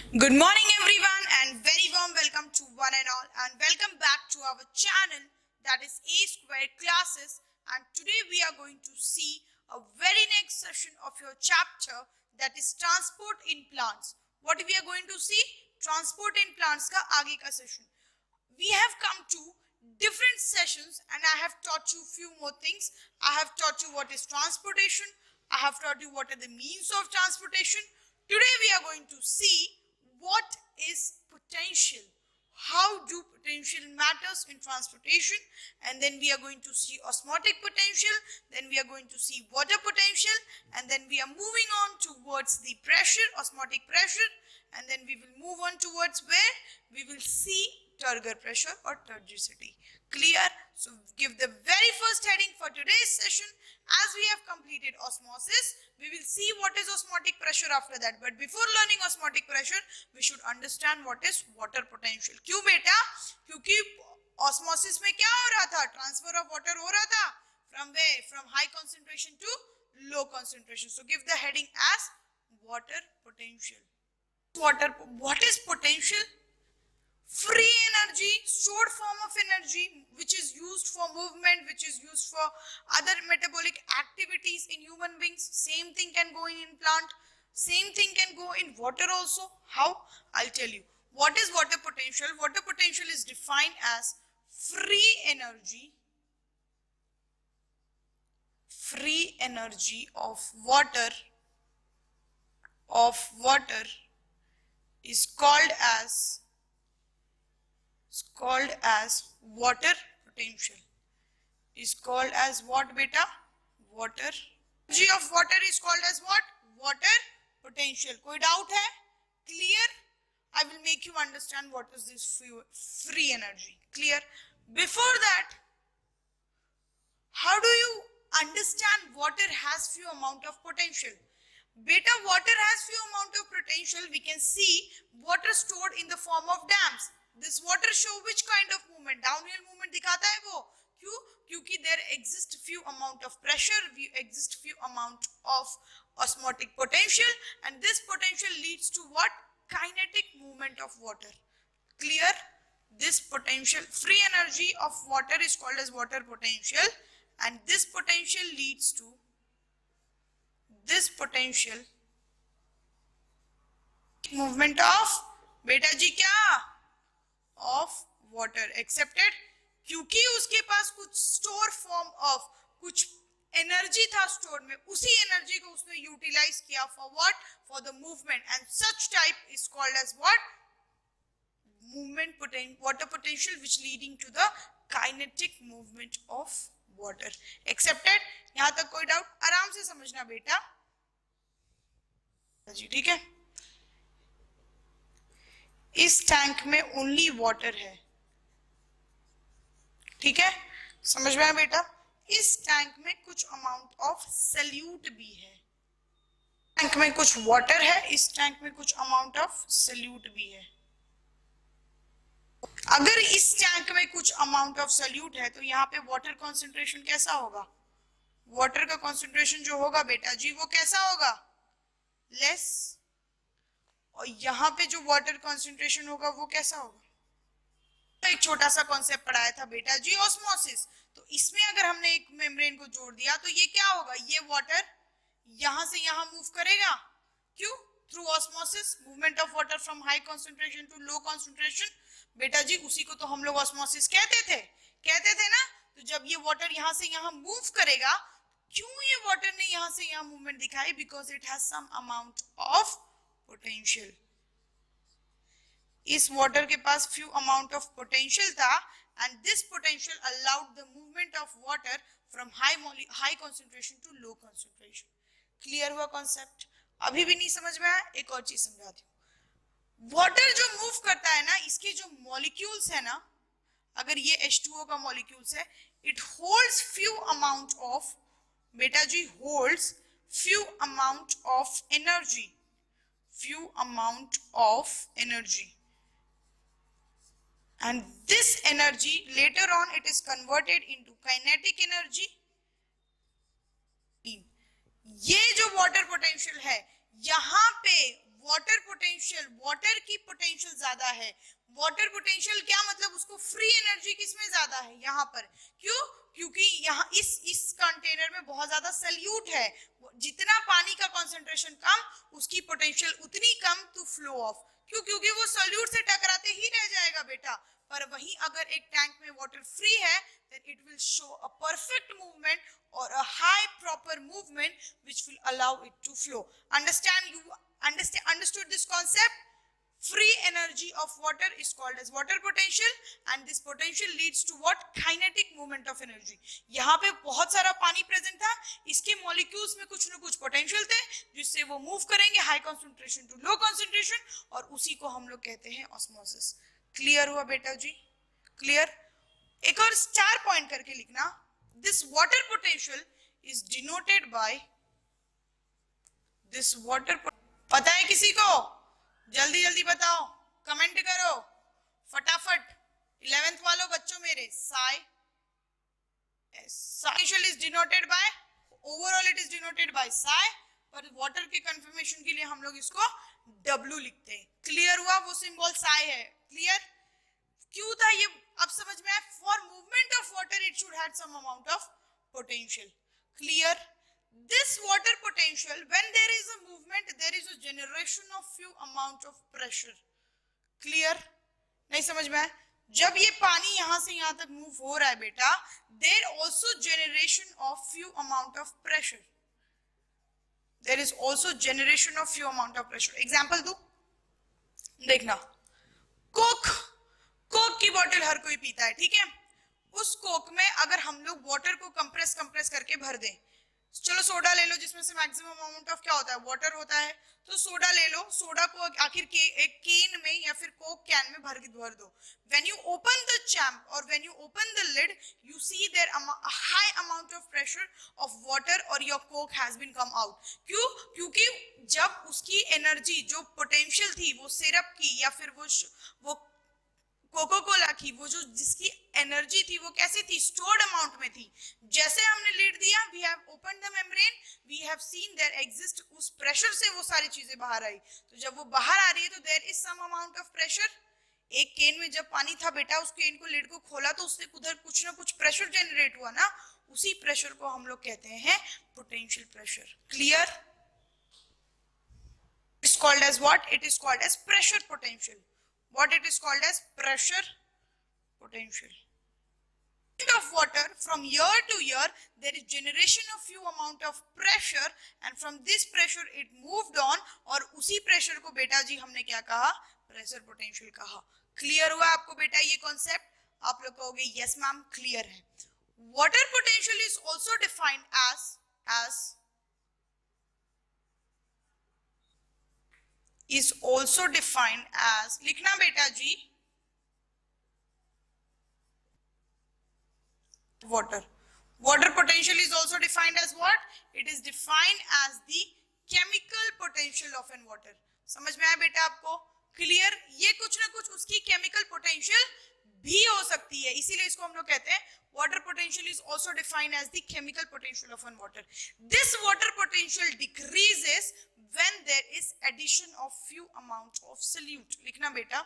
Good morning everyone and very warm welcome to one and all and welcome back to our channel that is A Square Classes, and today we are going to see a very next session of your chapter that is Transport in Plants. What we are going to see? Transport in Plants ka aage ka session. We have come to different sessions and I have taught you few more things. I have taught you what is transportation. I have taught you what are the means of transportation. Today we are going to see what is potential. How do potential matters in transportation, and then we are going to see osmotic potential, then we are going to see water potential, and then we are moving on towards the pressure, osmotic pressure, and then we will move on towards where we will see turgor pressure or turgicity. Clear? So give the very first heading for today's session. As we have completed osmosis, we will see what is osmotic pressure after that. But before learning osmotic pressure, we should understand what is water potential. क्यों बेटा? क्योंकि osmosis में क्या हो रहा था? Transfer of water हो रहा था. From where? From high concentration to low concentration. So give the heading as water potential. What is potential? Free energy, stored form of energy which is used for movement, which is used for other metabolic activities in human beings. Same thing can go in plant, same thing can go in water also. How? I'll tell you. What is water potential? Water potential is defined as free energy of water is called as water potential. Is called as what beta? Water. Energy of water is called as what? Water potential. कोई doubt है? Clear? I will make you understand what is this free energy. Clear? Before that, how do you understand water has few amount of potential? Beta, water has few amount of potential. We can see water stored in the form of dams. This water show which kind of movement? Downhill movement दिखाता है वो. क्यों? क्योंकि there exist few amount of pressure, exist few amount of osmotic potential, and this potential leads to what? Kinetic movement of water. Clear? This potential, free energy of water is called as water potential, and this potential leads to movement of बेटा जी क्या? Of water. Accepted? क्योंकि उसके पास कुछ store form of कुछ energy था store में, उसी एनर्जी को उसने यूटिलाइज किया for what? For the movement, and such type is called as what? movement water potential which leading to the kinetic movement of water. Accepted? यहां तक कोई डाउट? आराम से समझना बेटा जी, ठीक है? इस टैंक में ओनली वाटर है, ठीक है? समझ में आया बेटा? इस टैंक में कुछ अमाउंट ऑफ सल्यूट भी है. टैंक में कुछ वाटर है, इस टैंक में कुछ अमाउंट ऑफ सल्यूट भी है. अगर इस टैंक में कुछ अमाउंट ऑफ सल्यूट है तो यहाँ पे वाटर कॉन्सेंट्रेशन कैसा होगा? वाटर का कॉन्सेंट्रेशन जो होगा बेटा जी वो कैसा होगा? लेस. और यहाँ पे जो वाटर कॉन्सेंट्रेशन होगा वो कैसा होगा? तो एक छोटा सा कॉन्सेप्ट पढ़ाया था बेटा जी, ऑस्मोसिस. तो इसमें अगर हमने एक मेम्ब्रेन को जोड़ दिया तो ये क्या होगा? ये वाटर यहां से यहां मूव करेगा. क्यों? Through osmosis, movement of water from high concentration to low concentration. बेटा जी उसी को तो हम लोग ऑस्मोसिस कहते थे ना. तो जब ये वाटर यहां से यहां मूव करेगा, क्यों ये वाटर ने यहां से यहां मूवमेंट दिखाई? Because it has some amount of potential. इस वाटर के पास फ्यू अमाउंट ऑफ पोटेंशियल था, and this potential allowed the movement of water from high concentration to low concentration. Clear हुआ कॉन्सेप्ट? अभी भी नहीं समझ में आया? एक और चीज समझाती हूँ. वाटर जो मूव करता है ना, इसके जो मॉलिक्यूल्स है ना, अगर ये H2O का मॉलिक्यूल्स है, it holds few amount of बेटा जी holds few amount of energy. And this energy later on it is converted into kinetic energy. ये जो वाटर पोटेंशियल है, यहाँ पे वाटर पोटेंशियल, वाटर की पोटेंशियल ज्यादा है। वाटर पोटेंशियल क्या मतलब, उसको फ्री एनर्जी किसमें ज्यादा है, यहाँ पर। क्यों? क्योंकि यहाँ इस कंटेनर में बहुत ज्यादा सल्यूट है। जितना पानी का कंसंट्रेशन कम, उसकी पोटेंशियल उतनी कम टू फ्लो ऑफ। क्यों? क्योंकि वो सल्यूट से टकराते ही रह जाएगा बेटा। पर वहीं अगर एक टैंक में वाटर फ्री है, then it will show a perfect movement or a high proper movement which will allow it to flow. Understood this concept? Free energy of water is called as water potential, and this potential leads to what? Kinetic movement of energy. यहाँ पे बहुत सारा पानी present था, इसके molecules में कुछ न कुछ पोटेंशियल थे जिससे वो मूव करेंगे high concentration to low concentration, और उसी को हम लोग कहते हैं ऑस्मोसिस। क्लियर हुआ बेटा जी? क्लियर? एक और 4 पॉइंट करके लिखना। This water potential is denoted by this water. पता है किसी को? जल्दी जल्दी बताओ, कमेंट करो फटाफट। 11th वालों बच्चों मेरे, Sai potential is denoted bye, overall it is denoted bye Sai, पर वाटर के कंफर्मेशन के लिए हम लोग इसको W लिखते हैं। क्लियर हुआ? वो सिंबल साई है। क्लियर? क्यों था ये, अब समझ में आया। For movement of water it should have some amount of potential. Clear? This water potential, when there is a movement, there is a generation of few amount of pressure. Clear? नहीं समझ में आया? जब ये पानी यहाँ से यहाँ तक मूव हो रहा है बेटा, there also generation of few amount of pressure. There is also generation of few amount of pressure. Example दूं? देखना, कोक की बोतल हर कोई पीता है, ठीक है? उस कोक में अगर हम लोग वाटर को कंप्रेस करके भर दें, चलो सोडा ले लो जिसमें से मैक्सिमम अमाउंट ऑफ क्या होता है, वाटर होता है, तो सोडा ले लो। सोडा को आखिर के एक केन में या फिर कोक कैन में भर दो। When you open the champ और when you open the lid, you see there high amount of pressure of water और your coke has been come out. क्यों? क्योंकि जब उसकी एनर्जी जो पोटेंशियल थी वो सिरप की या फिर वो कोको कोला की, वो जो जिसकी एनर्जी थी वो कैसी थी, स्टोर्ड अमाउंट में थी। जैसे हमने लीड दिया, we have open the membrane, we have seen there exist, उस प्रेशर से वो सारी चीजें बाहर आई। तो जब वो बाहर आ रही है तो there is some amount of pressure. एक केन में जब पानी था बेटा, उस केन को लिड को खोला तो उससे उधर कुछ ना कुछ प्रेशर जनरेट हुआ ना, उसी प्रेशर को हम लोग कहते हैं potential pressure. Clear? Is called as what? It is called as pressure potential. What it is called as pressure potential. Of water from year to year, there is generation of few amount of pressure, and from this pressure it moved on, और उसी pressure को बेटा जी हमने क्या कहा, pressure potential कहा। Clear हुआ आपको बेटा ये कॉन्सेप्ट? आप लोग कहोगे यस मैम क्लियर है। Water potential is also defined as is also defined as, लिखना बेटा जी, water potential is also defined as what? It is defined as the chemical potential of an water. समझ में आया बेटा आपको? क्लियर? ये कुछ ना कुछ उसकी केमिकल पोटेंशियल भी हो सकती है, इसीलिए इसको हम लोग कहते हैं water potential is also defined as the chemical potential of an water. This water potential decreases when there is addition of few amount of solute. लिखना बेटा,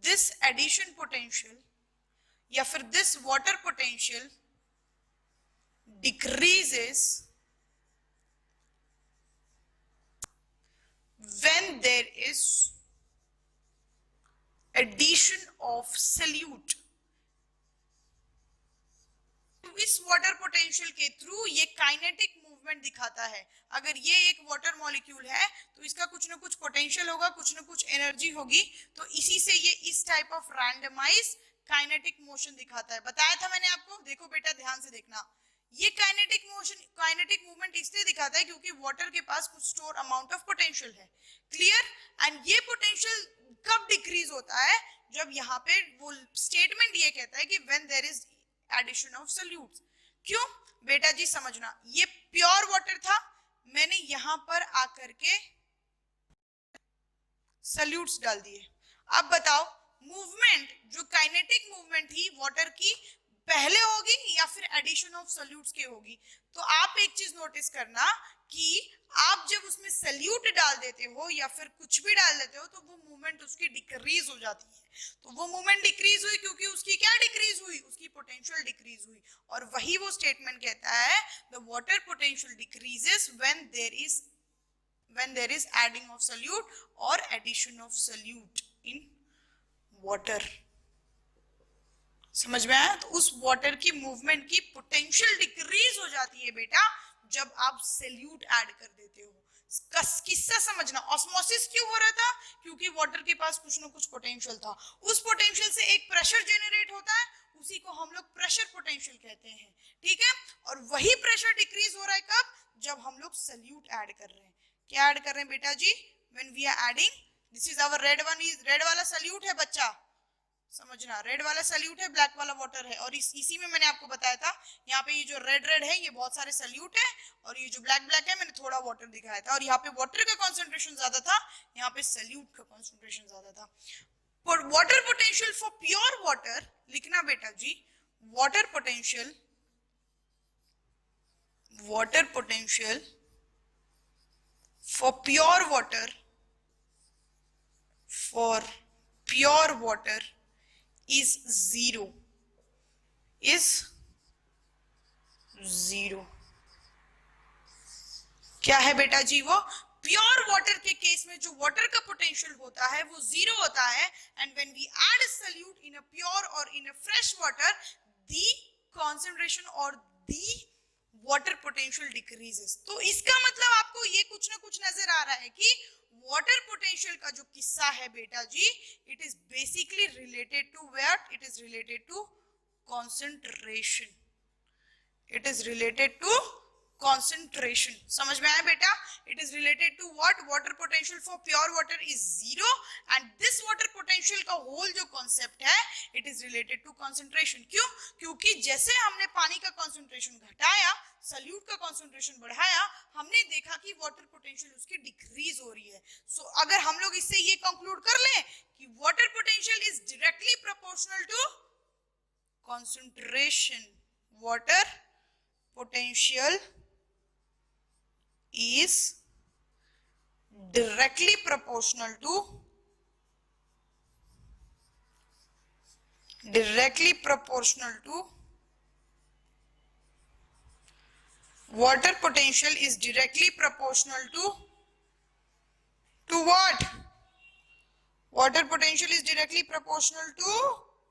this addition potential या फिर this water potential decreases when there is addition of solute. इस water potential के through ये kinetic movement दिखाता है। अगर ये एक वाटर मॉलिक्यूल है तो इसका कुछ ना कुछ पोटेंशियल होगा, कुछ ना कुछ एनर्जी होगी, तो इसी से ये इस type of randomise kinetic motion दिखाता है। बताया था मैंने आपको, देखो बेटा ध्यान से देखना, ये काइनेटिक मोशन, काइनेटिक मूवमेंट इसलिए दिखाता है क्योंकि वाटर के पास कुछ स्टोर अमाउंट ऑफ पोटेंशियल है। क्लियर? एंड ये पोटेंशियल कब डिक्रीज होता है? जब यहाँ पे वो स्टेटमेंट ये कहता है कि when there is addition of solutes. क्यों बेटा जी समझना, ये प्योर वाटर था, मैंने यहां पर आकर के सॉल्यूट्स डाल दिए। अब बताओ मूवमेंट, जो काइनेटिक मूवमेंट थी वाटर की पहले होगी या फिर एडिशन ऑफ सॉल्यूट्स के होगी। तो आप एक चीज नोटिस करना कि आप जब उसमें सल्यूट डाल देते हो या फिर कुछ भी डाल देते हो तो वो मूवमेंट उसकी डिक्रीज हो जाती है। तो वो मूवमेंट डिक्रीज हुई क्योंकि उसकी क्या डिक्रीज हुई, उसकी पोटेंशियल डिक्रीज हुई। और वही वो स्टेटमेंट कहता है the water potential decreases when there is adding of solute और addition of solute in water. समझ में आया? तो उस वाटर की मूवमेंट की पोटेंशियल डिक्रीज हो जाती है बेटा जब आप सॉल्यूट ऐड कर देते हो। किस्सा समझना, ऑस्मोसिस क्यों हो रहा था? क्योंकि वाटर के पास कुछ ना कुछ पोटेंशियल था। उस पोटेंशियल से एक प्रेशर जनरेट होता है, उसी को हम लोग प्रेशर पोटेंशियल कहते हैं। ठीक है, और वही प्रेशर डिक्रीज हो रहा है कब? जब हम लोग सॉल्यूट ऐड कर रहे हैं। क्या ऐड कर रहे हैं बेटा जी? When we are adding, this is our red one, is red वाला सॉल्यूट है बच्चा, समझना। रेड वाला सॉल्यूट है, ब्लैक वाला वाटर है। और इसी में मैंने आपको बताया था यहाँ पे ये जो रेड रेड है ये बहुत सारे सॉल्यूट है और ये जो ब्लैक ब्लैक है मैंने थोड़ा वाटर दिखाया था। और यहाँ पे वाटर का कॉन्सेंट्रेशन ज्यादा था, यहाँ पे सॉल्यूट का कॉन्सेंट्रेशन ज्यादा था। Water potential for pure water लिखना बेटा जी, water potential for pure water is zero, क्या है बेटा जी? वो प्योर वाटर के केस में जो वाटर का पोटेंशियल होता है वो जीरो होता है। And when we add solute in a pure और in a fresh water, the concentration और द वाटर पोटेंशियल डिक्रीजेस। तो इसका मतलब आपको ये कुछ ना कुछ नजर आ रहा है कि वाटर पोटेंशियल का जो किस्सा है बेटा जी, it is basically related to what? It is related to concentration. It is related to concentration। समझ में आया बेटा? it is related to what? water potential for pure water is zero and this water potential का whole जो concept है it is related to concentration। क्यों? क्योंकि जैसे हमने पानी का concentration घटाया, सॉल्यूट का concentration बढ़ाया, हमने देखा कि water potential उसकी decrease हो रही है। so, अगर हम लोग इससे ये conclude कर लें कि water potential is directly proportional to concentration, water potential is directly proportional to water potential is directly proportional to what? water potential is directly proportional to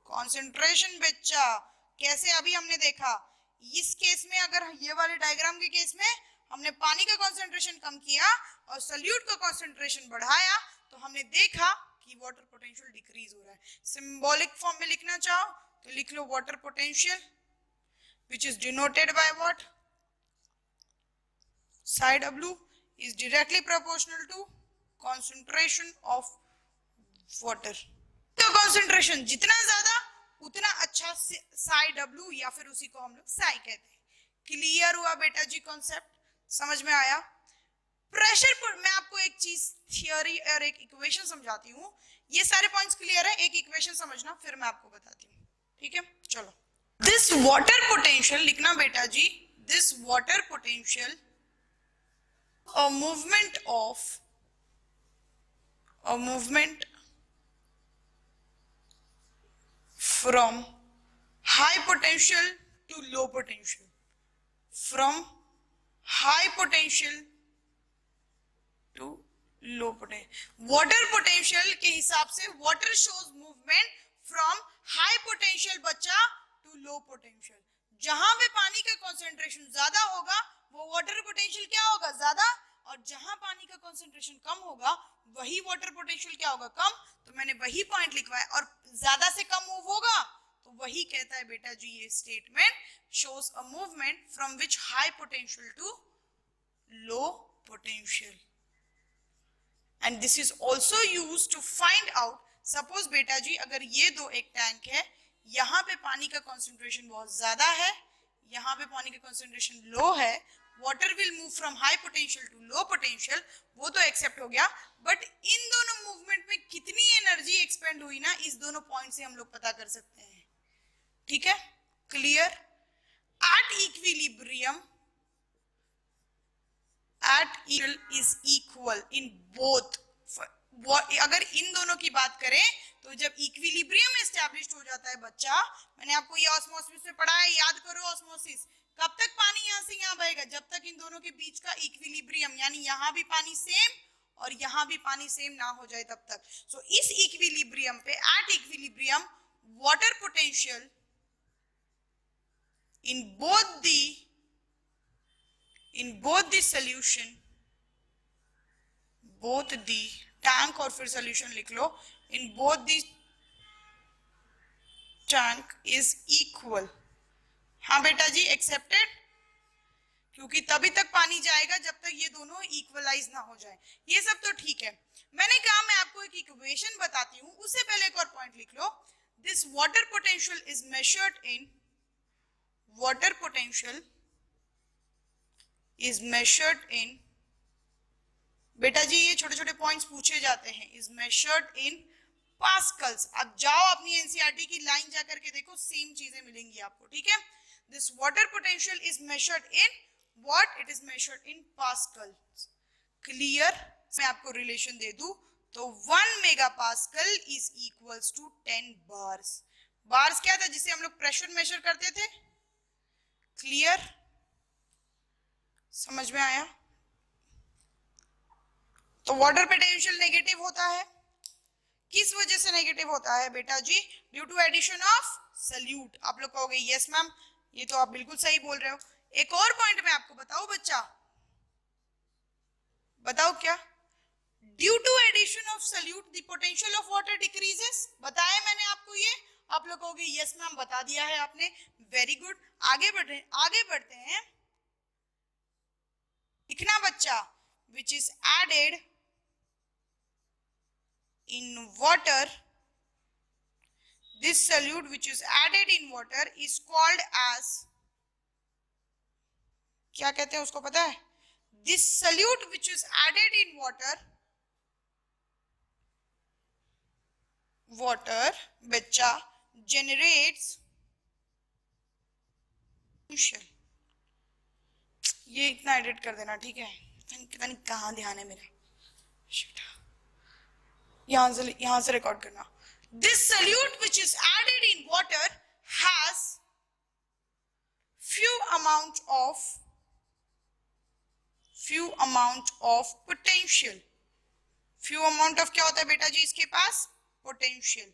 concentration बच्चा। कैसे? अभी हमने देखा इस केस में, अगर ये वाले डायग्राम के केस में हमने पानी का कंसंट्रेशन कम किया और सॉल्यूट का कंसंट्रेशन बढ़ाया तो हमने देखा कि वाटर पोटेंशियल डिक्रीज हो रहा है। सिंबॉलिक फॉर्म में लिखना चाहो तो लिख लो water potential which is denoted by what? psi w is directly proportional to concentration of water। तो कंसंट्रेशन जितना ज्यादा उतना अच्छा psi w या फिर उसी को हम लोग psi कहते हैं। क्लियर हुआ बेटा जी कॉन्सेप्ट? समझ में आया? प्रेशर पर मैं आपको एक चीज थियोरी और एक इक्वेशन समझाती हूँ। ये सारे पॉइंट्स क्लियर है, एक इक्वेशन समझना फिर मैं आपको बताती हूँ। ठीक है, चलो। दिस वाटर पोटेंशियल लिखना बेटा जी, this water potential a movement from high potential to low potential, from high potential to low potential। water potential के हिसाब से water shows movement from high potential बच्चा to low potential। जहां पे पानी का कंसंट्रेशन ज्यादा होगा वो वाटर पोटेंशियल क्या होगा? ज्यादा। और जहां पानी का कंसंट्रेशन कम होगा वही वाटर पोटेंशियल क्या होगा? कम। तो मैंने वही पॉइंट लिखवाया। और ज्यादा से कम मूव होगा तो वही कहता है बेटा जी ये statement shows a movement from which high potential to low potential and this is also used to find out, suppose बेटा जी अगर ये दो एक टैंक है, यहाँ पे पानी का कंसंट्रेशन बहुत ज्यादा है, यहाँ पे पानी का कंसंट्रेशन लो है, water will move from high potential to low potential, वो तो एक्सेप्ट हो गया। बट इन दोनों मूवमेंट में कितनी एनर्जी एक्सपेंड हुई ना, इस दोनों पॉइंट से हम लोग पता कर सकते हैं। ठीक है, clear? At equilibrium is equal in both. अगर इन दोनों की बात करें तो जब इक्विलिब्रियम एस्टैब्लिश्ड हो जाता है बच्चा, मैंने आपको ये ऑस्मोसिस में पढ़ा है, याद करो ऑस्मोसिस, कब तक पानी यहां से यहां बहेगा? जब तक इन दोनों के बीच का इक्विलिब्रियम, यानी यहां भी पानी सेम और यहां भी पानी सेम ना हो जाए तब तक। सो इस इक्विलिब्रियम पे, at equilibrium, water potential in both the solution, both the tank और फिर सोल्यूशन लिख लो, in both the tank is equal. हाँ बेटा जी, एक्सेप्टेड, क्योंकि तभी तक पानी जाएगा जब तक ये दोनों इक्वलाइज ना हो जाए। ये सब तो ठीक है। मैंने कहा मैं आपको एक इक्वेशन बताती हूं, उससे पहले एक और पॉइंट लिख लो। This water potential is measured in, water potential is measured in, बेटा जी ये छोटे छोटे पॉइंट्स पूछे जाते हैं, is measured in पास्कल्स। अब जाओ अपनी एनसीईआरटी की लाइन जाकर के देखो, सेम चीजें मिलेंगी आपको, ठीक है? This water potential is measured in what? It is measured in pascals. Clear? मैं आपको रिलेशन दे दूं तो 1 mega pascal is equals to 10 bars. Bars क्या था? जिसे हम लोग प्रेशर मेजर करते थे। क्लियर? समझ में आया? तो वाटर पोटेंशियल नेगेटिव होता है। किस वजह से नेगेटिव होता है बेटा जी? Due to addition of solute. आप लोग कहोगे यस मैम, ये तो आप बिल्कुल सही बोल रहे हो। एक और पॉइंट मैं आपको बताऊं बच्चा, बताओ क्या? Due to addition of solute the potential of water decreases. बताया मैंने आपको ये? आप लोग कहोगे यस मैम, बता दिया है आपने, वेरी गुड। आगे बढ़ते हैं। लिखना बच्चा, which is added in water, this solute which is added in water is called as, क्या कहते हैं उसको पता है? This solute which is added in water बच्चा generates, ये इतना एडिट कर देना, ठीक है? पता नहीं कहाँ ध्यान है मेरा, यहां से रिकॉर्ड करना। This solute which is added in water has few amount of potential। few amount of क्या होता है बेटा जी इसके पास? पोटेंशियल।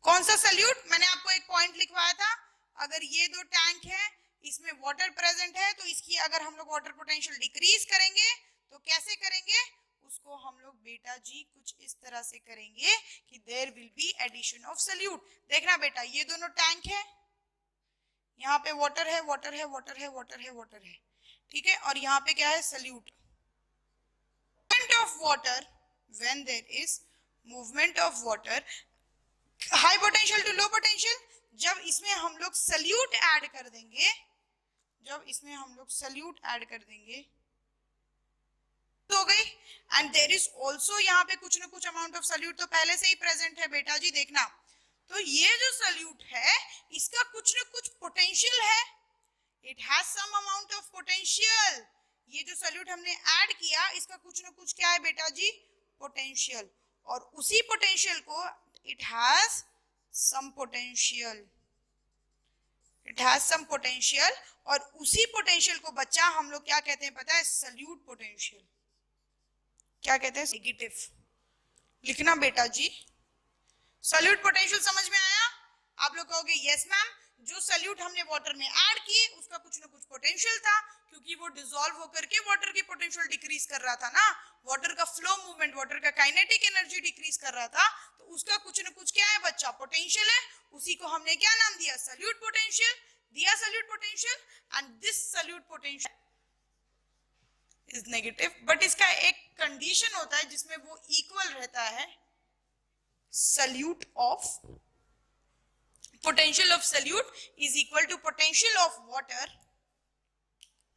कौन सा सल्यूट? मैंने आपको एक पॉइंट लिखवाया था, अगर ये दो टैंक है, इसमें वाटर प्रेजेंट है, तो इसकी अगर हम लोग वाटर पोटेंशियल डिक्रीज करेंगे तो कैसे करेंगे उसको हम लोग बेटा जी कुछ इस तरह से करेंगे कि there will be addition of solute. देखना बेटा, ये दोनों टैंक है, यहाँ पे वाटर है, वाटर है, वाटर है, वाटर है, वाटर है, ठीक है? और यहाँ पे क्या है? Solute. Movement of water, when there is movement of water, high potential to low potential, जब इसमें हम लोग सल्यूट ऐड कर देंगे, जब इसमें हम लोग सल्यूट ऐड कर देंगे हो गई। एंड देयर इज ऑल्सो यहाँ पे कुछ ना कुछ अमाउंट ऑफ सल्यूट तो पहले से ही प्रेजेंट है बेटा जी, देखना। तो ये जो सल्यूट है इसका कुछ ना कुछ पोटेंशियल है, it has some amount of potential. ये जो सल्यूट हमने ऐड किया इसका कुछ ना कुछ क्या है बेटा जी? पोटेंशियल। और उसी पोटेंशियल को it has some potential, it has some potential, और उसी पोटेंशियल को बच्चा हम लोग क्या कहते हैं पता है? Solute potential. क्या कहते हैं? नेगेटिव। लिखना बेटा जी, सल्यूट पोटेंशियल समझ में आया? आप लोग कहोगे यस मैम, जो सल्यूट हमने वाटर में ऐड किए उसका कुछ ना कुछ पोटेंशियल था, क्योंकि वो डिसॉल्व होकर के वाटर की पोटेंशियल डिक्रीज कर रहा था ना, वाटर का फ्लो मूवमेंट, वाटर का काइनेटिक एनर्जी डिक्रीज कर रहा था, तो उसका कुछ ना कुछ क्या है बच्चा? पोटेंशियल है। उसी को हमने क्या नाम दिया? सल्यूट पोटेंशियल दिया, solute potential. And this solute potential is negative, but इसका एक कंडीशन होता है जिसमें वो इक्वल रहता है solute of, potential of solute is equal to potential of water.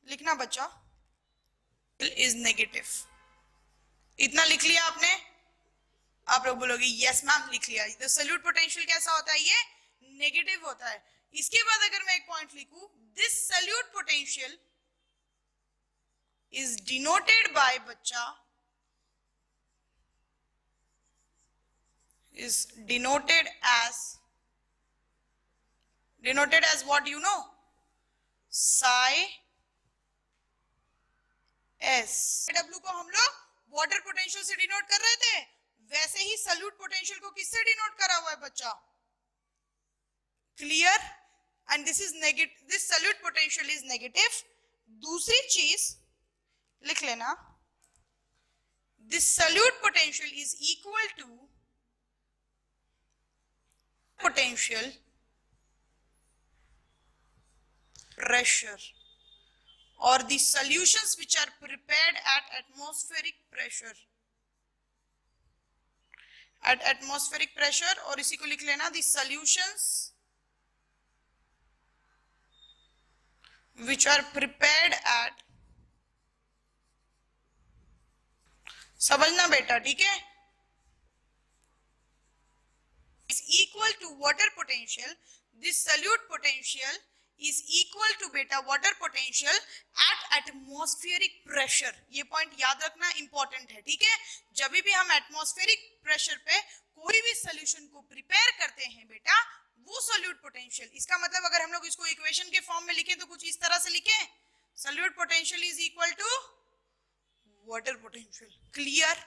लिखना बच्चा, इज नेगेटिव। इतना लिख लिया आपने? आप लोग बोलोगे यस मैम लिख लिया। तो सल्यूट पोटेंशियल कैसा होता है? ये नेगेटिव होता है। इसके बाद अगर मैं एक पॉइंट लिखूं, this solute potential is denoted by बच्चा, is denoted as what, you know, psi s। W को हम लोग वाटर पोटेंशियल से डिनोट कर रहे थे, वैसे ही सल्यूट पोटेंशियल को किससे डिनोट करा हुआ है बच्चा? Clear? And this is negative, this solute potential is negative. दूसरी चीज लिख लेना, this solute potential is equal to potential pressure, or the solutions which are prepared at atmospheric pressure, और इसी को लिख लेना, the solutions which are prepared at, समझना बेटा, ठीक है, is equal to water potential, this solute potential is equal to beta water potential at atmospheric pressure। ये पॉइंट याद रखना इंपॉर्टेंट है, ठीक है। जब भी हम एटमॉस्फेरिक प्रेशर पे कोई भी सोल्यूशन को प्रिपेयर करते हैं बेटा, वो सोल्यूट पोटेंशियल, इसका मतलब अगर हम लोग इसको इक्वेशन के फॉर्म में लिखें तो कुछ इस तरह से लिखें, solute potential is equal to water potential. Clear?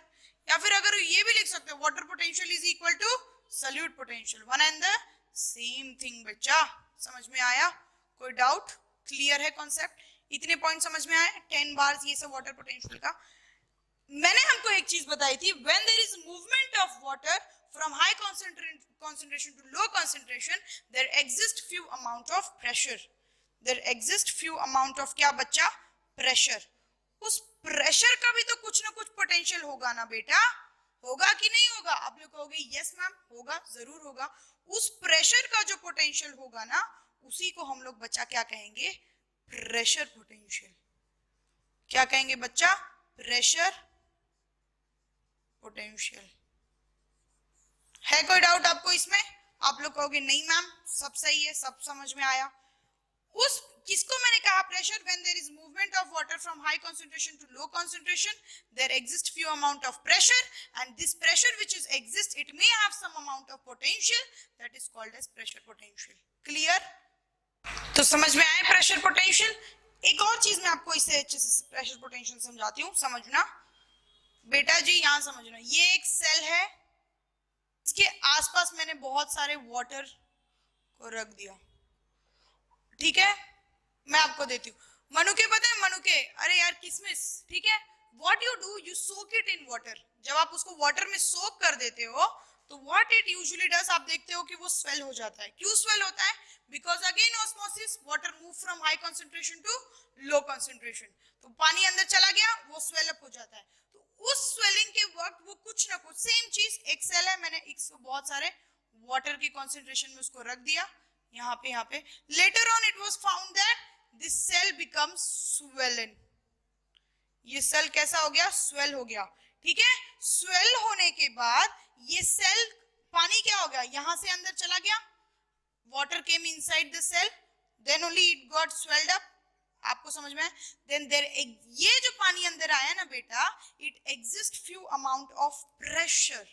या फिर अगर ये भी लिख सकते हो, water potential is equal to solute potential, one and the same thing. बच्चा समझ में आया? कोई डाउट? क्लियर है कॉन्सेप्ट? इतने पॉइंट समझ में आए? 10 बार ये सब वाटर पोटेंशियल का। मैंने हमको एक चीज बताई थी, when there is movement of water from high concentration to low concentration, there exist few amount of pressure, there exist few amount of क्या बच्चा? प्रेशर। उस प्रेशर का भी तो कुछ ना कुछ पोटेंशियल होगा ना बेटा, होगा कि नहीं होगा? आप लोग कहोगे यस मैम होगा, जरूर होगा। उस प्रेशर का जो पोटेंशियल होगा ना, उसी को हम लोग बच्चा क्या कहेंगे? Pressure potential. क्या कहेंगे बच्चा? Pressure potential. है कोई डाउट आपको इसमें? आप लोग कहोगे नहीं मैम सब सही है, सब समझ में आया। उस किसको मैंने कहा pressure? When there is movement of water from high concentration to low concentration, there exist few amount of pressure, and this pressure which is exist, it may have some amount of potential, that is called as pressure potential. Clear? तो समझ में आया pressure potential? एक और चीज मैं आपको इससे अच्छे से प्रेशर पोटेंशियल समझाती हूँ, समझना बेटा जी। यहां समझना, ये एक सेल है, इसके आसपास मैंने बहुत सारे वाटर को रख दिया, ठीक है। मैं आपको देती हूँ मनुके, पता है मनुके? अरे यार किसमिस, ठीक है। What you do, you soak it in water. जब आप उसको वाटर में सोक कर देते हो तो व्हाट इट यूजुअली डज, आप देखते हो कि वो स्वेल हो जाता है। क्यों स्वेल होता है? Because again osmosis, water move from high concentration to low concentration, तो पानी अंदर चला गया, वो स्वेल अप हो जाता है। तो उस स्वेलिंग के वक्त वो कुछ ना कुछ, सेम चीज, एक सेल है, मैंने इसको बहुत सारे वाटर की कंसंट्रेशन में उसको रख दिया यहाँ पे। Later on it was found that this cell becomes swollen. ये सेल कैसा हो गया? स्वेल हो गया, ठीक है। स्वेल होने के बाद ये सेल, पानी क्या हो गया? यहां से अंदर चला गया, water came inside the cell, then only it got swelled up. आपको समझ में? देन देयर, ये जो पानी अंदर आया ना बेटा, it exist few amount of pressure,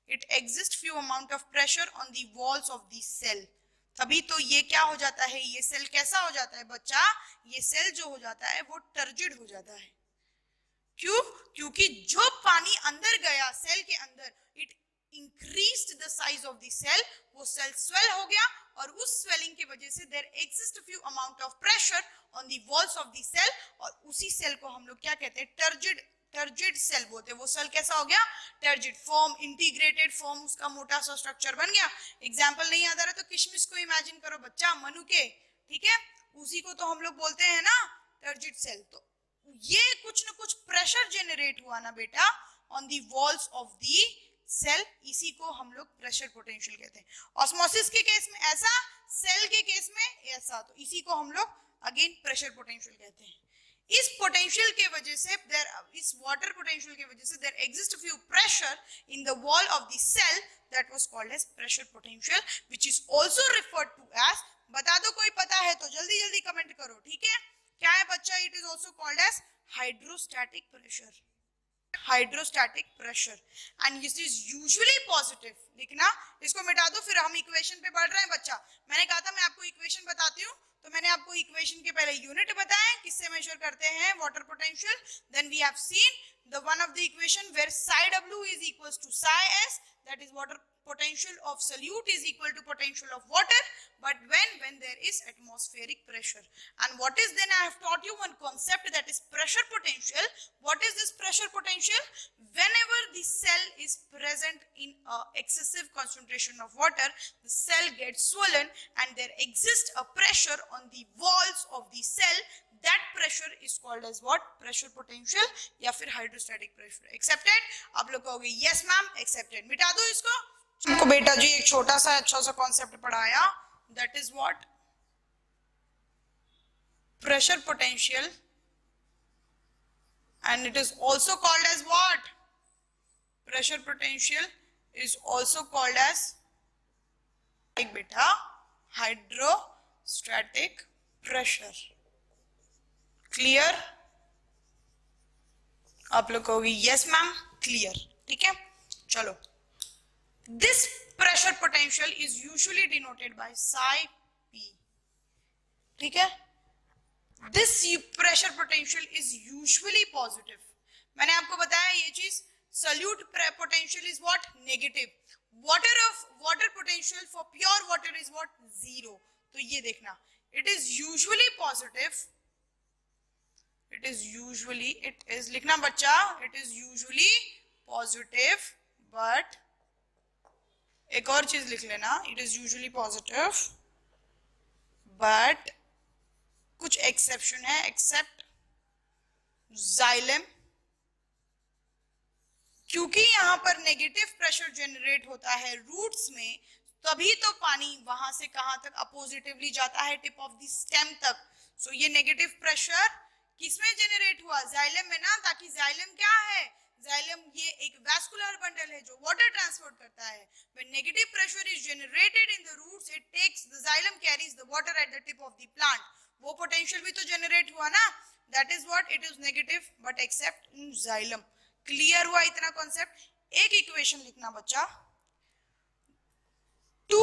it exist few amount of pressure on the walls of the cell. तभी तो ये क्या हो जाता है? ये सेल कैसा हो जाता है बच्चा? ये सेल जो हो जाता है वो टर्जिड हो जाता है। क्यों? क्योंकि जो पानी अंदर गया सेल के अंदर, it increased the size of the cell, वो सेल स्वेल हो गया, और उस स्वेलिंग की वजह से there exist few amount of pressure on the walls of the cell, और उसी सेल को हम लोग क्या कहते हैं? टर्जिड सेल बोलते हैं। वो सेल कैसा हो गया? टर्जिड फॉर्म, इंटीग्रेटेड फॉर्म, उसका मोटा सा स्ट्रक्चर बन गया। एग्जांपल नहीं याद आ रहा तो किशमिश को इमेजिन करो बच्चा, मनुके, ठीक है, उसी को तो हम लोग बोलते हैं ना टर्जिड सेल। तो ये कुछ ना कुछ प्रेशर जनरेट हुआ ना बेटा on the walls of the cell, इसी को हम लोग प्रेशर पोटेंशियल कहते हैं। ऑस्मोसिस के केस में ऐसा, सेल के केस में ऐसा, तो इसी को हम लोग अगेन प्रेशर पोटेंशियल कहते हैं। इस पोटेंशियल के वजह से इस वाटर पोटेंशियल के वजह से there exist few pressure in the wall of the cell that was called as pressure potential which is also referred to as, बता दो कोई पता है तो जल्दी जल्दी कमेंट करो, ठीक है। क्या है बच्चा? It is also called as hydrostatic pressure, hydrostatic pressure and this is usually positive. लिखना, इसको मिटा दो फिर हम इक्वेशन पे बढ़ रहे हैं बच्चा। मैंने कहा था मैं आपको इक्वेशन बताती हूँ, तो मैंने आपको इक्वेशन के पहले यूनिट बताया किससे मेजर करते हैं water potential. Then we have seen the one of the equation where psi w is equals to psi s, that is water potential of solute is equal to potential of water, but when there is atmospheric pressure. And what is, then I have taught you one concept, that is pressure potential. What is this pressure potential? Whenever the cell is present in a excessive concentration of water, the cell gets swollen and there exists a pressure on the walls of the cell. That pressure is called as what? Pressure potential या फिर hydrostatic pressure. Accepted? आप लोग कहोगे yes ma'am, accepted. मिटा दो इसको। हमको बेटा जी एक छोटा सा अच्छा सा कॉन्सेप्ट पढ़ाया, that is what? Pressure potential, and it is also called as what? Pressure potential is also called as like beta hydrostatic pressure. Clear? आप लोग कहोगे यस मैम, क्लियर, ठीक है। चलो, this pressure potential is usually denoted by psi p, ठीक है। This pressure potential is usually positive. मैंने आपको बताया ये चीज, solute potential is what? Negative. Water potential for pure water is what? Zero. तो ये देखना, it is usually positive, it is लिखना बच्चा, it is usually positive, but एक और चीज लिख लेना, it is usually positive but कुछ एक्सेप्शन है, एक्सेप्ट xylem, क्योंकि यहां पर नेगेटिव प्रेशर जनरेट होता है रूट्स में, तभी तो पानी वहां से कहां तक? अपोजिटिवली जाता है, टिप ऑफ द स्टेम तक। सो ये नेगेटिव प्रेशर किसमें जनरेट हुआ? जाइलम में ना, ताकि जाइलम क्या है? जाइलम ये एक वैस्कुलर बंडल है जो वाटर ट्रांसपोर्ट करता है। When negative pressure is generated in the roots, it takes the xylem carries the water at the tip of the plant. वो पोटेंशियल भी तो जनरेट हुआ ना, that is what? It is negative but except in xylem. Clear हुआ इतना concept? एक equation लिखना बच्चा, द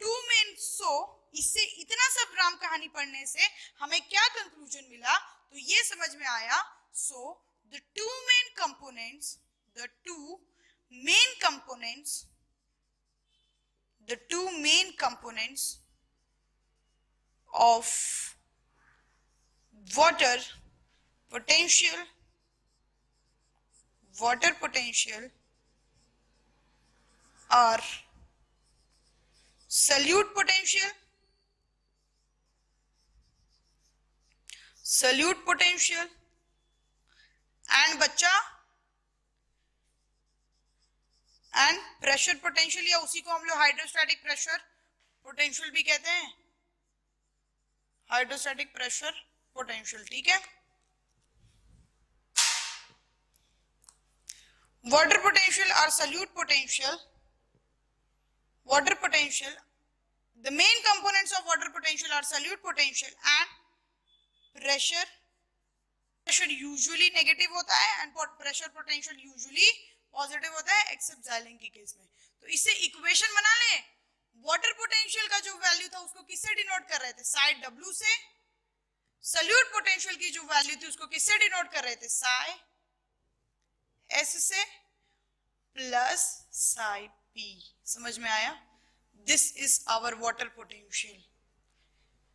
टू मेन सो, इससे इतना सब राम कहानी पढ़ने से हमें क्या कंक्लूजन मिला? तो ये समझ में आया। So the two main components of water potential are solute potential and बच्चा एंड प्रेशर पोटेंशियल, या उसी को हम लोग हाइड्रोस्टैटिक प्रेशर पोटेंशियल भी कहते हैं, हाइड्रोस्टैटिक प्रेशर पोटेंशियल, ठीक है। वाटर पोटेंशियल और solute potential, water potential, the main components of water potential are solute potential and pressure usually negative होता है and pressure potential usually positive होता है, एक्सेप्ट जाइलिन के केस में। तो इससे इक्वेशन बना ले, वाटर पोटेंशियल का जो वैल्यू था उसको किससे डिनोट कर रहे थे? साई W से। सल्यूट पोटेंशियल की जो वैल्यू थी उसको किससे डिनोट कर रहे थे? साई S से प्लस साई P। समझ में आया? This is our water potential.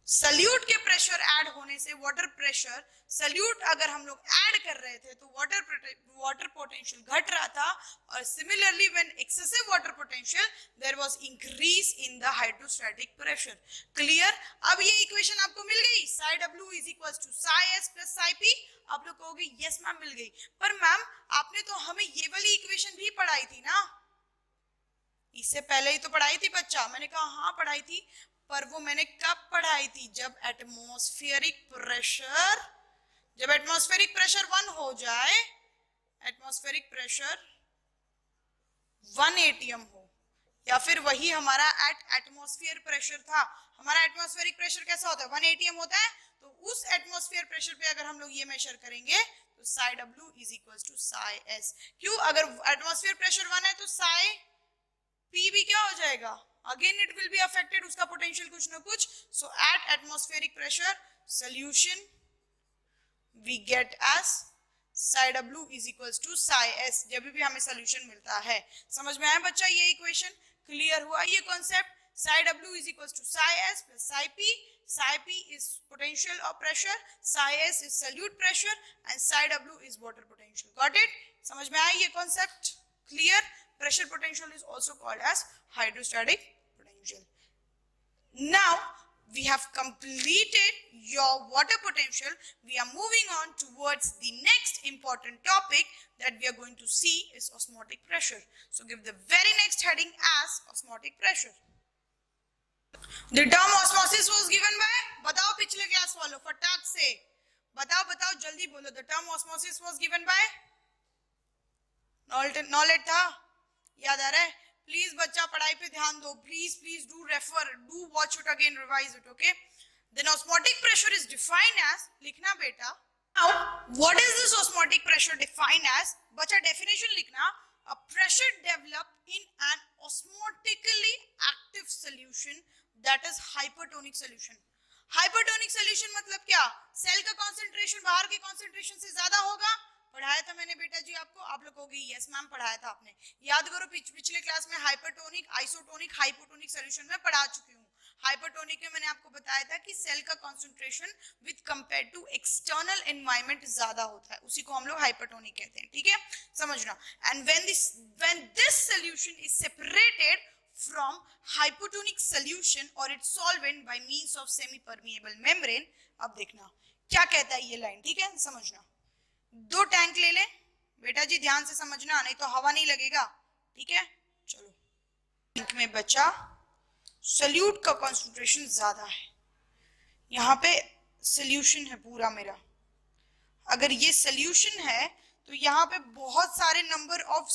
Solute के प्रेशर ऐड होने से वाटर प्रेशर, सल्यूट अगर हम लोग ऐड कर रहे थे तो वाटर पोटेंशियल घट रहा था, और similarly when excessive water potential there was increase in the hydrostatic pressure. Clear? अब ये इक्वेशन आपको मिल गई, psi W is equals to psi S plus psi P। आप लोग कहोगे यस मैम मिल गई, पर मैम आपने तो हमें ये वाली इक्वेशन भी पढ़ाई थी ना, इससे पहले ही तो पढ़ाई थी बच्चा। मैंने कहा हाँ पढ़ाई थी, पर वो मैंने कब पढ़ाई थी? जब एटमॉस्फेरिक प्रेशर, जब एटमॉस्फेरिक प्रेशर 1 हो जाए, एटमॉस्फेरिक प्रेशर 1 atm हो, या फिर वही हमारा एटमॉस्फेयर प्रेशर था। हमारा एटमॉस्फेरिक प्रेशर कैसा होता है? 1 atm होता है। तो उस एटमॉस्फेयर प्रेशर पे अगर हम लोग ये मेजर करेंगे तो psi w is equal to psi s। क्यों? अगर एटमॉस्फेयर प्रेशर 1 है तो psi p भी क्या हो जाएगा? Again it will be affected, उसका पोटेंशियल कुछ ना कुछ। So at atmospheric pressure solution we get as psi w is equals to psi s जब भी हमें सोल्यूशन मिलता है। समझ में आया बच्चा? ये इक्वेशन क्लियर हुआ? ये concept psi w is equals to psi s plus psi p. Psi p is potential or pressure, psi s is solute pressure and psi w is water potential. Got it? समझ में आया ये concept? Clear? Pressure potential is also called as hydrostatic potential. Now we have completed your water potential. We are moving on towards the next important topic that we are going to see is osmotic pressure. So give the very next heading as osmotic pressure. The term osmosis was given by, बताओ पिछले class वालों, फटाक से बताओ जल्दी बोलो। The term osmosis was given by knowledge था, याद आ रहा है? प्लीज बच्चा पढ़ाई पे ध्यान दो, please do refer, do watch it again, revise it, okay? Then osmotic pressure is defined as, लिखना बेटा। Now what is this osmotic pressure defined as? बच्चा डेफिनेशन लिखना, a pressure developed in an osmotically active solution that is hypertonic solution. Hypertonic solution मतलब क्या? Cell का concentration बाहर के concentration से ज्यादा होगा। पढ़ाया था मैंने बेटा जी आपको, आप लोग कहोगे यस मैम पढ़ाया था आपने। याद करो पिछले क्लास में हाइपरटोनिक, आइसोटोनिक, हाइपोटोनिक सॉल्यूशन में पढ़ा चुकी हूँ। हाइपरटोनिक में मैंने आपको बताया था कि सेल का concentration with compare to external environment ज्यादा होता है, उसी को हम लोग हाइपरटोनिक कहते हैं, ठीक है? समझना। And when this solution is separated from hypotonic solution or its solvent by means of semi permeable membrane। अब देखना क्या कहता है ये लाइन, ठीक है? समझना। दो टैंक ले ले बेटा जी, ध्यान से समझना, नहीं तो हवा नहीं लगेगा, ठीक है? चलो, टैंक में बचा सॉल्यूट का कंसंट्रेशन ज्यादा है, यहाँ पे सॉल्यूशन है पूरा मेरा। अगर ये सॉल्यूशन है तो यहाँ पे बहुत सारे नंबर ऑफ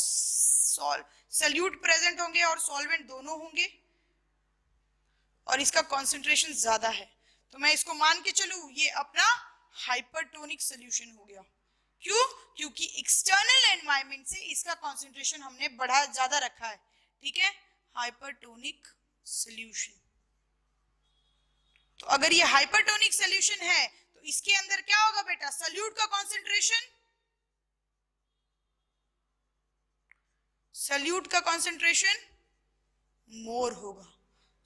सॉल्यूट प्रेजेंट होंगे और सॉल्वेंट दोनों होंगे, और इसका कंसंट्रेशन ज्यादा है, तो मैं इसको मान के चलूं ये अपना हाइपरटोनिक सॉल्यूशन हो गया। क्यों? क्योंकि एक्सटर्नल एनवायरनमेंट से इसका कंसंट्रेशन हमने बढ़ा, ज्यादा रखा है, ठीक है? Hypertonic solution. तो अगर ये हाइपरटोनिक सॉल्यूशन है तो इसके अंदर क्या होगा बेटा? सॉल्यूट का कंसंट्रेशन, सॉल्यूट का कंसंट्रेशन मोर होगा,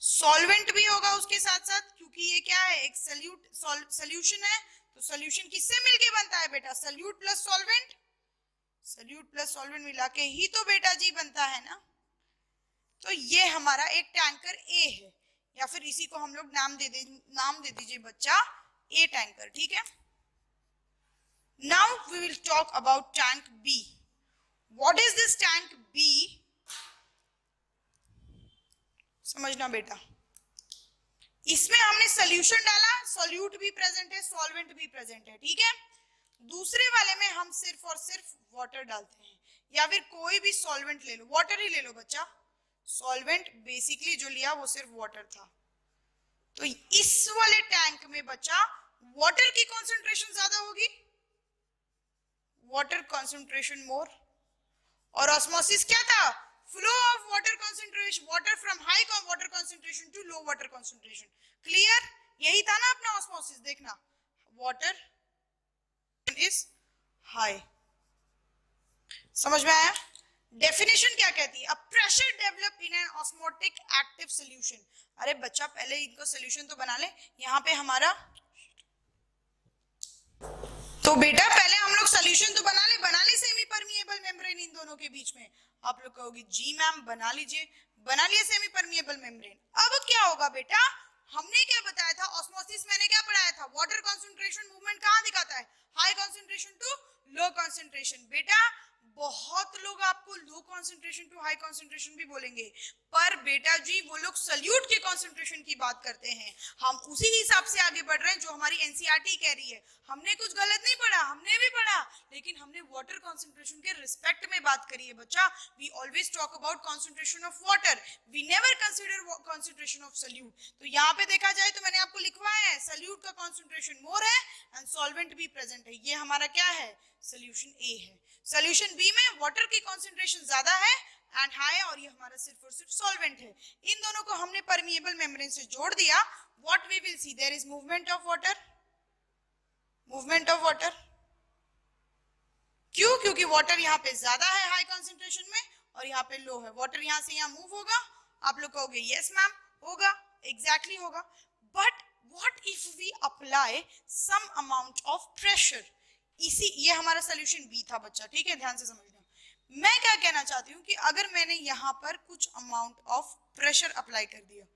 सॉल्वेंट भी होगा उसके साथ साथ, क्योंकि ये क्या है? एक सॉल्यूशन है, तो सॉल्यूशन किससे मिलके बनता है बेटा? Solute plus solvent, solute plus solvent मिला के ही तो बेटा जी बनता है ना। तो ये हमारा एक टैंकर ए है, या फिर इसी को हम लोग नाम दे दीजिए बच्चा ए टैंकर, ठीक है? Now we will talk about tank B. What is this tank B? समझना बेटा, इसमें हमने सॉल्यूशन डाला, सॉल्यूट भी प्रेजेंट है, सॉल्वेंट भी प्रेजेंट है, ठीक है? दूसरे वाले में हम सिर्फ और सिर्फ वाटर डालते हैं, या फिर कोई भी सॉल्वेंट ले लो, वाटर ही ले लो बच्चा। सॉल्वेंट बेसिकली जो लिया वो सिर्फ वाटर था। तो इस वाले टैंक में बच्चा वाटर की कंसंट्रेशन ज्यादा होगी, वाटर कंसंट्रेशन मोर। और ऑस्मोसिस क्या था? Flow of water concentration, water from high water concentration to low water concentration. Clear? यही था ना अपना ऑस्मोसिस। देखना, वाटर इज हाई। समझ में आया? डेफिनेशन क्या कहती है? A pressure develop in an osmotic active solution. अरे बच्चा पहले इनको सॉल्यूशन तो बना ले। यहाँ पे हमारा, तो बेटा पहले हम लोग सॉल्यूशन तो बना ले सेमी परमिएबल मेम्ब्रेन इन दोनों के बीच में। आप लोग कहोगे जी मैम बना लिए सेमी परमिएबल मेम्ब्रेन। अब क्या होगा बेटा? हमने क्या बताया था? ऑस्मोसिस मैंने क्या पढ़ाया था? वाटर कंसंट्रेशन मूवमेंट कहाँ दिखाता है? High concentration to low concentration. बेटा बहुत लोग आपको low concentration to high concentration भी बोलेंगे, पर बेटा जी वो लोग सल्यूट के कॉन्सेंट्रेशन की बात करते हैं। हम उसी हिसाब से आगे बढ़ रहे हैं जो हमारी एनसीईआरटी कह रही है। हमने कुछ गलत नहीं पढ़ा, हमने भी पढ़ा, लेकिन हमने वाटर कॉन्सेंट्रेशन के रिस्पेक्ट में बात करी है बच्चा। We always talk about concentration of water, we never consider concentration of solute. तो यहाँ पे देखा जाए तो मैंने आपको लिखवाया है सल्यूट का कॉन्सेंट्रेशन मोर है एंड सॉल्वेंट भी प्रेजेंट है। ये हमारा क्या है, सोल्यूशन ए है। सोल्यूशन बी में वाटर की कॉन्सेंट्रेशन ज्यादा है एंड हाई है, और ये हमारा सिर्फ और सिर्फ सॉल्वेंट है। इन दोनों को हमने परमिएबल मेम्ब्रेन से जोड़ दिया। What we will see, there is movement of water, movement of water. क्यों? क्योंकि वाटर यहाँ पे ज्यादा है हाई कॉन्सेंट्रेशन में और यहाँ पे लो है। वाटर यहाँ से यहाँ मूव होगा, आप लोग कहोगे यस मैम होगा, एग्जैक्टली होगा। But what if we apply some amount of pressure, इसी ये हमारा सोल्यूशन बी था बच्चा, ठीक है, ध्यान से समझना। मैं क्या कहना चाहती हूँ कि अगर मैंने यहाँ पर कुछ अमाउंट ऑफ प्रेशर अप्लाई कर दिया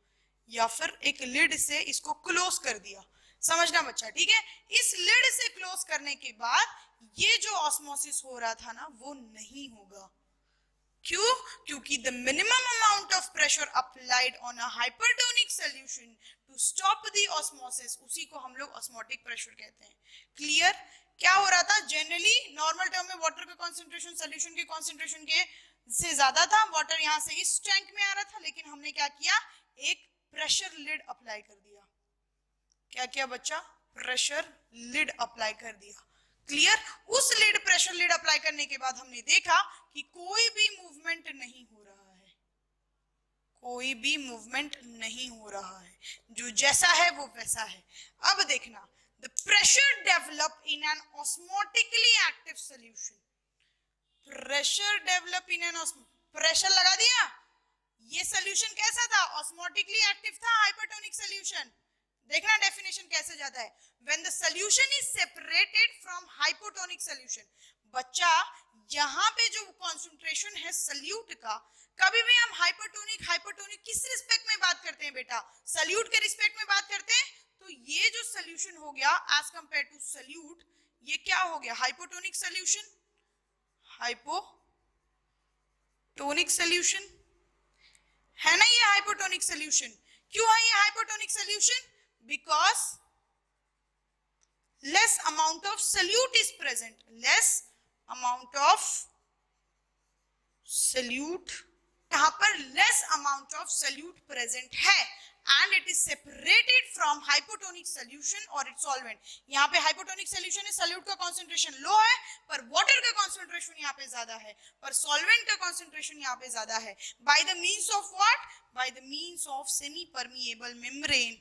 या फिर एक लिड से इसको क्लोज कर दिया, समझना बच्चा, ठीक है। इस लिड से क्लोज करने के बाद ये जो ऑस्मोसिस हो रहा था ना वो नहीं होगा। क्यों? क्योंकि the minimum amount of pressure applied on a hypertonic solution to stop the osmosis, उसी को हम लोग ऑस्मोटिक प्रेशर कहते हैं। क्लियर? क्या हो रहा था, जनरली नॉर्मल टर्म में वाटर का कंसंट्रेशन सॉल्यूशन के कंसंट्रेशन के से ज्यादा था, वाटर यहां से इस टैंक में आ रहा था, लेकिन हमने क्या किया, एक प्रेशर लिड अप्लाई कर दिया। क्या किया बच्चा, प्रेशर लिड अप्लाई कर दिया। क्लियर? उस लिड प्रेशर लिड अप्लाई करने के बाद हमने देखा कि कोई भी मूवमेंट नहीं हो रहा है, कोई भी मूवमेंट नहीं हो रहा है, जो जैसा है वो वैसा है। अब देखना, the pressure develop in an osmotically active solution, pressure develop in an pressure लगा दिया, ये solution कैसा था, osmotically active था, hypertonic solution। देखना डेफिनेशन कैसे जाता है, when the solution is separated from hypotonic solution। बच्चा यहाँ पे जो कॉन्सेंट्रेशन है सल्यूट का, कभी भी हम हाइपरटोनिक हाइपरटोनिक किस रिस्पेक्ट में बात करते हैं बेटा, सल्यूट के रिस्पेक्ट में बात करते हैं। तो ये जो सोल्यूशन हो गया एज कंपेयर टू सल्यूट, ये क्या हो गया, हाइपोटोनिक सोल्यूशन, हाइपोटोनिक सोल्यूशन है ना, ये हाइपोटोनिक सोल्यूशन। क्यों है ये hypotonic solution, because less amount of solute is present, less amount of solute, यहां पर less amount of solute present है and it is separated from hypotonic solution or its solvent। यहाँ पे hypotonic solution है, solute का concentration लो है, पर water का concentration यहाँ पे ज्यादा है, पर solvent का concentration यहाँ पे ज्यादा है। by the means of what, by the means of semi permeable membrane।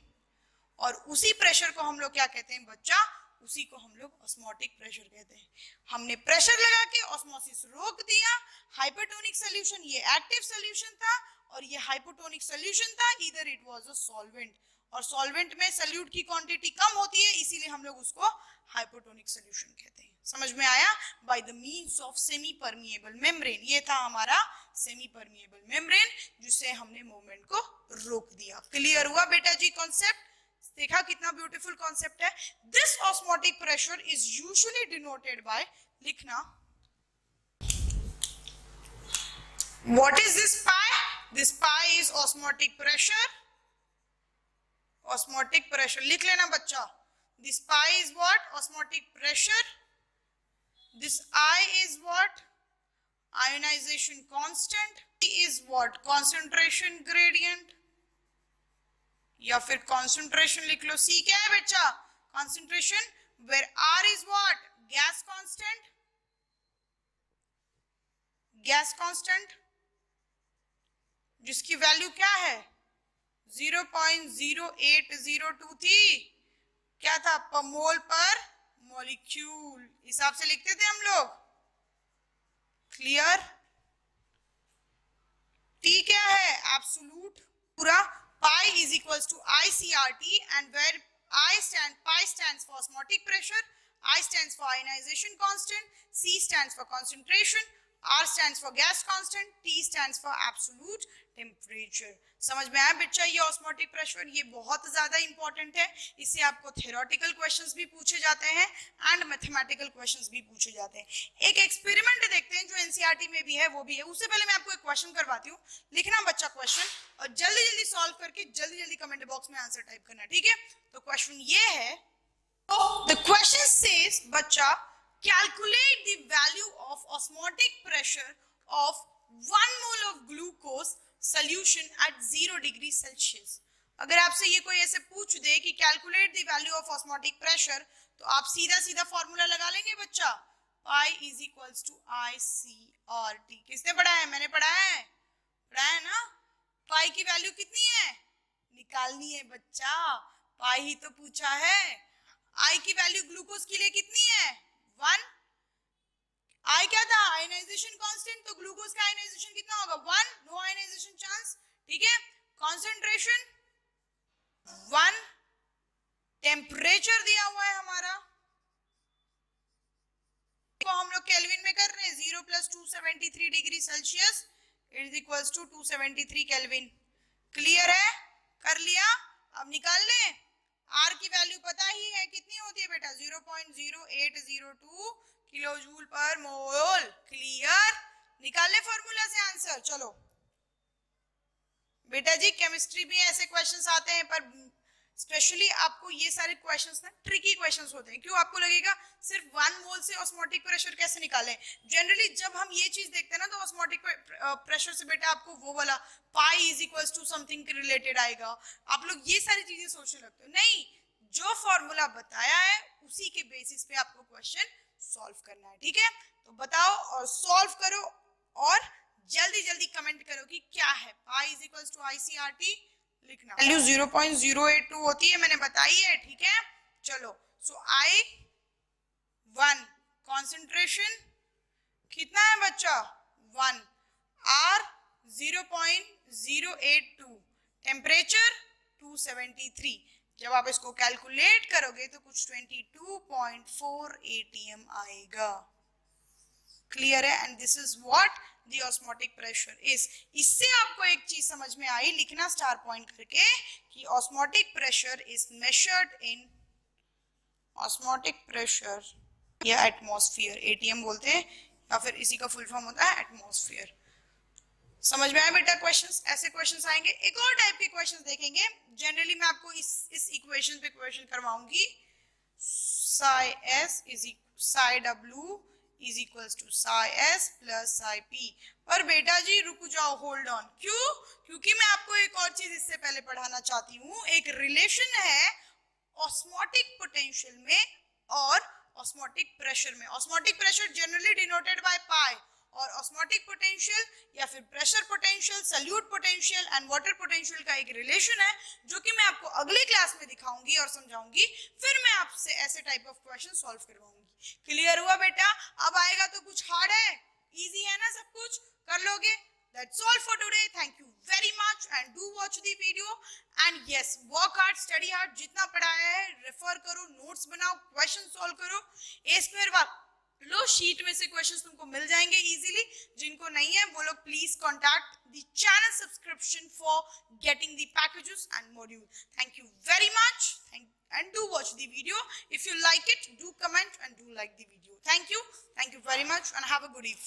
और उसी प्रेशर को हम लोग क्या कहते हैं बच्चा, उसी को हम लोग ऑस्मोटिक प्रेशर कहते हैं। हमने प्रेशर लगा के ऑस्मोसिस रोक दिया। हाइपरटोनिक सॉल्यूशन ये एक्टिव सॉल्यूशन था और ये हाइपोटोनिक सॉल्यूशन था, इधर इट वाज अ सॉल्वेंट, और सॉल्वेंट में सॉल्यूट की क्वांटिटी कम होती है, इसीलिए हम लोग उसको हाइपोटोनिक सॉल्यूशन कहते हैं। समझ में आया, by the means of semi permeable membrane, ये था हमारा सेमी परमिएबल मेम्ब्रेन जिससे हमने मूवमेंट को रोक दिया। क्लियर हुआ बेटा जी कॉन्सेप्ट, देखा कितना ब्यूटीफुल कॉन्सेप्ट है। This osmotic pressure is usually denoted by, लिखना, what is this pi, this pi is osmotic pressure, osmotic pressure लिख लेना बच्चा। This pi is what, osmotic pressure, this i is what, ionization constant, is what, concentration gradient, या फिर concentration लिख लो। C क्या है बच्चा, concentration, where R is what, gas constant, gas constant जिसकी वैल्यू क्या है 0.0802 थी, क्या था, पर मोल पर मॉलिक्यूल, हिसाब से लिखते थे हम लोग। क्लियर? टी क्या है, एब्सोल्यूट पूरा, pi is equals to ICRT, and where pi stands for osmotic pressure, I stands for ionization constant, C stands for concentration, R stands for gas constant, T stands for absolute temperature. समझ में आया बच्चा? ये osmotic pressure ये बहुत ज्यादा important है. इससे आपको थ्योरेटिकल क्वेश्चंस भी पूछे जाते हैं एंड मैथमेटिकल क्वेश्चंस भी पूछे जाते हैं. एक एक्सपेरिमेंट देखते हैं जो एनसीईआरटी में भी है, वो भी है. उससे पहले मैं आपको एक क्वेश्चन करवाती हूँ. लिखना बच्चा क्वेश्चन और जल्दी जल्दी सॉल्व करके जल्दी जल्दी कमेंट बॉक्स में आंसर टाइप करना. ठीक है? तो क्वेश्चन ये है. The question says, बच्चा, calculate the value of osmotic pressure of 1 mole of glucose solution at 0 degree Celsius. अगर आपसे ये कोई ऐसे पूछ दे कि calculate the value of osmotic pressure, तो आप सीधा सीधा फॉर्मूला लगा लेंगे बच्चा. Pi is equals to ICRT. किसने पढ़ा है? मैंने पढ़ा है. पढ़ा है ना? पाई की वैल्यू कितनी है? निकालनी है बच्चा. पाई ही तो पूछा है. आई की वैल्यू ग्लूकोज के लिए कितनी है? 1. आई क्या था? Ionization constant. तो ग्लूकोज का आयनाइजेशन कितना होगा? 1. No ionization chance. ठीक है? कंसंट्रेशन 1. टेम्परेचर दिया हुआ है हमारा, तो हम लोग केल्विन में कर रहे हैं. 0 + 273 degree Celsius is equals to 273 kelvin. Clear है? कर लिया? अब निकाल लें. आर की वैल्यू पता ही है कितनी होती है बेटा? 0.0802 किलोजूल पर मोल. क्लियर? निकाल ले फॉर्मूला से आंसर. चलो बेटा जी, केमिस्ट्री में ऐसे क्वेश्चंस आते हैं, पर स्पेशली आपको ये सारे क्वेश्चंस ना ट्रिकी क्वेश्चंस होते हैं. क्यों? आपको लगेगा सिर्फ 1 मोल से ऑस्मोटिक प्रेशर कैसे निकालें. जनरली जब हम ये चीज देखते हैं ना, तो ऑस्मोटिक प्रेशर से बेटा आपको वो वाला pi is equals to something related आएगा. आप लोग ये सारी चीजें सोचने लगते हो. नहीं, जो फॉर्मूला बताया है उसी के बेसिस पे आपको क्वेश्चन सॉल्व करना है. ठीक है? तो बताओ और सॉल्व करो और जल्दी जल्दी कमेंट करो कि क्या है. Pi is equals to ICRT लिखना. वैल्यू 0.082 होती है, मैंने बताई है. ठीक है? चलो. सो I1 कंसंट्रेशन कितना है बच्चा? 1. R 0.082. टेम्परेचर 273. जब आप इसको कैलकुलेट करोगे तो कुछ 22.4 ATM आएगा. क्लियर है? And this is what the osmotic pressure is. इससे आपको एक चीज समझ में आई, लिखना स्टार पॉइंट करके, कि osmotic pressure is measured in osmotic pressure या एटमॉस्फेयर. ATM बोलते हैं, या फिर इसी का फुल फॉर्म होता है एटमॉस्फेयर. समझ में आया बेटा? क्वेश्चंस ऐसे क्वेश्चंस आएंगे. एक और टाइप के क्वेश्चंस देखेंगे. जनरली मैं आपको इस इक्वेशन पे क्वेश्चन करवाऊंगी. psi s is psi w is equals to psi s plus psi p. पर बेटा जी रुक जाओ, होल्ड ऑन. क्यों? क्योंकि मैं आपको एक और चीज इससे पहले पढ़ाना चाहती हूँ. एक रिलेशन है ऑस्मोटिक पोटेंशियल में और ऑस्मोटिक प्रेशर में. Osmotic pressure generally denoted by pi, और ऑस्मोटिक पोटेंशियल या फिर pressure potential, solute potential and water potential का एक रिलेशन है, जो कि मैं आपको अगले क्लास में दिखाऊंगी और समझाऊंगी. फिर मैं आपसे ऐसे टाइप ऑफ क्वेश्चन सॉल्व करवाऊंगी. क्लियर हुआ बेटा? अब आएगा तो कुछ हार्ड है, इजी है ना? सब कुछ कर लोगे. That's all for today. Thank you very much and do watch the video. And yes, work hard, study hard. जितना पढ़ाया है रेफर करो, नोट्स बनाओ, क्वेश्चन सॉल्व करो. A² लो, शीट में से क्वेश्चंस तुमको मिल जाएंगे इजीली. जिनको नहीं है वो लोग please contact the channel subscription for getting the packages and module. Thank you very much and do watch the video. If you like it, do comment and do like the video. Thank you very much and have a good evening.